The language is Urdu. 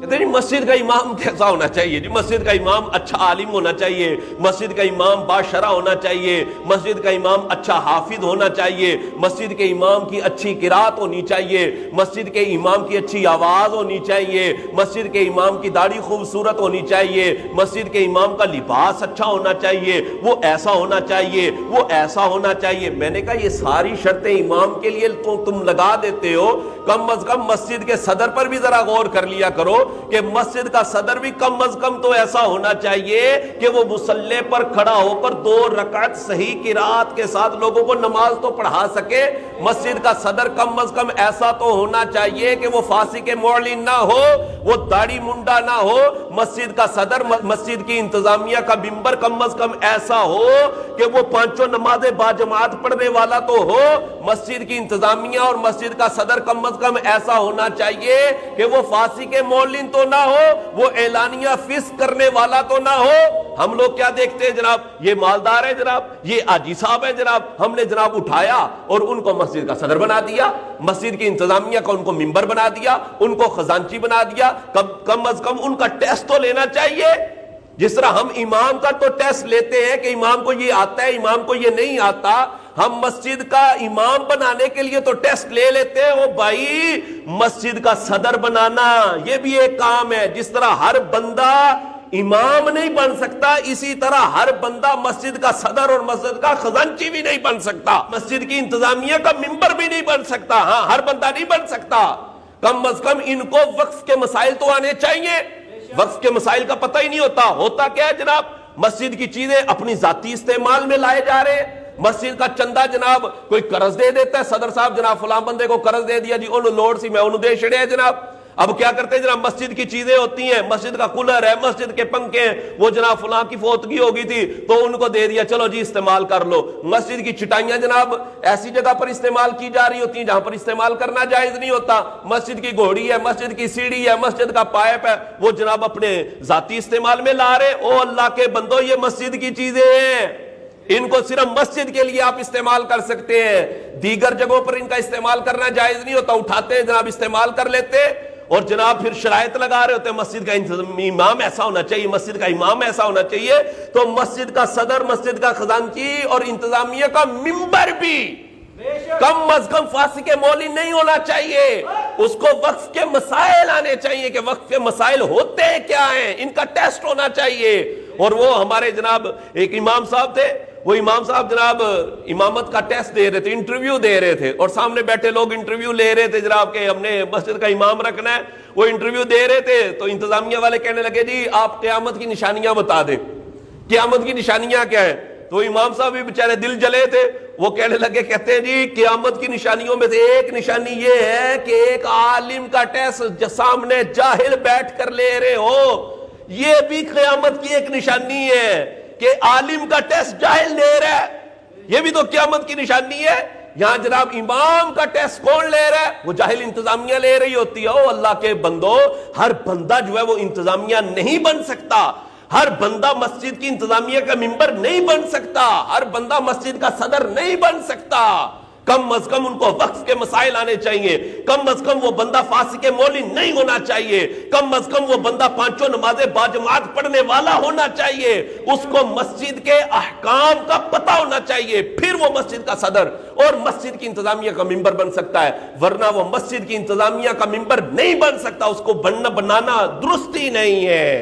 کہتے ہیں جی مسجد کا امام کیسا ہونا چاہیے؟ جی مسجد کا امام اچھا عالم ہونا چاہیے، مسجد کا امام باشرہ ہونا چاہیے، مسجد کا امام اچھا حافظ ہونا چاہیے، مسجد کے امام کی اچھی قرات ہونی چاہیے، مسجد کے امام کی اچھی آواز ہونی چاہیے، مسجد کے امام کی داڑھی خوبصورت ہونی چاہیے، مسجد کے امام کا لباس اچھا ہونا چاہیے، وہ ایسا ہونا چاہیے، وہ ایسا ہونا چاہیے۔ میں نے کہا یہ ساری شرطیں امام کے لیے تو تم لگا دیتے ہو، کم از کم مسجد کے صدر پر بھی ذرا غور کر لیا کرو کہ مسجد کا صدر بھی کم از کم تو ایسا ہونا چاہیے کہ وہ مصلی پر کھڑا ہو کر 2 رکعت صحیح قرات کے ساتھ لوگوں کو نماز تو پڑھا سکے۔ مسجد کا صدر کم از کم ایسا تو ہونا چاہیے کہ وہ فاسق معلن نہ ہو، وہ داڑھی منڈا نہ ہو۔ مسجد کا صدر، مسجد کی انتظامیہ کا ممبر کم از کم ایسا ہو کہ وہ 5 نمازیں باجماعت پڑھنے والا تو ہو۔ مسجد کی انتظامیہ اور مسجد کا صدر کم از کم ایسا ہونا چاہیے کہ وہ فاسق معلن تو نہ ہو، وہ اعلانیہ فسق کرنے والا تو نہ ہو۔ ہم لوگ کیا دیکھتے ہیں جناب؟ یہ مالدار ہے جناب، یہ حاجی صاحب ہے جناب، ہم نے جناب اٹھایا اور ان کو مسجد کا صدر بنا دیا، مسجد کی انتظامیہ کا ان کو ممبر بنا دیا، ان کو خزانچی بنا دیا۔ کم از کم ان کا ٹیسٹ تو لینا چاہیے، جس طرح ہم امام کا تو ٹیسٹ لیتے ہیں کہ امام کو یہ آتا ہے، امام کو یہ نہیں آتا۔ ہم مسجد کا امام بنانے کے لیے تو ٹیسٹ لے لیتے ہیں۔ وہ بھائی مسجد کا صدر بنانا یہ بھی ایک کام ہے۔ جس طرح ہر بندہ امام نہیں بن سکتا، اسی طرح ہر بندہ مسجد کا صدر اور مسجد کا خزانچی بھی نہیں بن سکتا، مسجد کی انتظامیہ کا ممبر بھی نہیں بن سکتا۔ ہاں، ہر بندہ نہیں بن سکتا۔ کم از کم ان کو وقف کے مسائل تو آنے چاہیے۔ وقف کے مسائل کا پتہ ہی نہیں ہوتا کیا ہے جناب؟ مسجد کی چیزیں اپنی ذاتی استعمال میں لائے جا رہے ہیں۔ مسجد کا چندہ جناب کوئی قرض دے دیتا ہے، صدر صاحب جناب فلاں بندے کو قرض دے دیا جی، انہوں لوڈ سی میں انہوں دے چھڑے جناب۔ اب کیا کرتے ہیں جناب؟ مسجد کی چیزیں ہوتی ہیں، مسجد کا کولر ہے، مسجد کے پنکھے ہیں، وہ جناب فلاں کی فوتگی ہو گئی تھی تو ان کو دے دیا، چلو جی استعمال کر لو۔ مسجد کی چٹائیاں جناب ایسی جگہ پر استعمال کی جا رہی ہوتی ہیں جہاں پر استعمال کرنا جائز نہیں ہوتا۔ مسجد کی گھوڑی ہے، مسجد کی سیڑھی ہے، مسجد کا پائپ ہے، وہ جناب اپنے ذاتی استعمال میں لا رہے۔ او اللہ کے بندو، یہ مسجد کی چیزیں ہیں، ان کو صرف مسجد کے لیے آپ استعمال کر سکتے ہیں، دیگر جگہوں پر ان کا استعمال کرنا جائز نہیں ہوتا۔ اٹھاتے ہیں جناب، استعمال کر لیتے، اور جناب پھر شرائط لگا رہے ہوتے ہیں مسجد کا امام ایسا ہونا چاہیے، مسجد کا امام ایسا ہونا چاہیے۔ تو مسجد کا صدر، مسجد کا خزانچی اور انتظامیہ کا ممبر بھی کم از کم فاسق معلن نہیں ہونا چاہیے۔ اس کو وقف کے مسائل آنے چاہیے کہ وقف کے مسائل ہوتے کیا ہیں، ان کا ٹیسٹ ہونا چاہیے۔ اور وہ ہمارے جناب ایک امام صاحب تھے، وہ امام صاحب جناب امامت کا ٹیسٹ دے رہے تھے، انٹرویو دے رہے تھے، اور سامنے بیٹھے لوگ انٹرویو لے رہے تھے جناب کہ ہم نے مسجد کا امام رکھنا ہے۔ وہ انٹرویو دے رہے تھے تو انتظامیہ والے کہنے لگے جی آپ قیامت کی نشانیاں بتا دیں، قیامت کی نشانیاں کیا ہیں؟ تو امام صاحب بھی بیچارے دل جلے تھے، وہ کہنے لگے، کہتے ہیں جی قیامت کی نشانیوں میں سے ایک نشانی یہ ہے کہ ایک عالم کا ٹیسٹ سامنے جاہل بیٹھ کر لے رہے ہو۔ یہ بھی قیامت کی ایک نشانی ہے کہ عالم کا ٹیسٹ جاہل لے رہا ہے، یہ بھی تو قیامت کی نشانی ہے۔ یہاں جناب امام کا ٹیسٹ کون لے رہا ہے؟ وہ جاہل انتظامیہ لے رہی ہوتی ہے۔ او اللہ کے بندو، ہر بندہ جو ہے وہ انتظامیہ نہیں بن سکتا، ہر بندہ مسجد کی انتظامیہ کا ممبر نہیں بن سکتا، ہر بندہ مسجد کا صدر نہیں بن سکتا۔ کم از کم ان کو وقف کے مسائل آنے چاہیے، کم از کم وہ بندہ فاسق معلن نہیں ہونا چاہیے، کم از کم وہ بندہ 5 نمازیں باجماعت پڑھنے والا ہونا چاہیے، اس کو مسجد کے احکام کا پتہ ہونا چاہیے، پھر وہ مسجد کا صدر اور مسجد کی انتظامیہ کا ممبر بن سکتا ہے، ورنہ وہ مسجد کی انتظامیہ کا ممبر نہیں بن سکتا۔ اس کو بنانا درست ہی نہیں ہے۔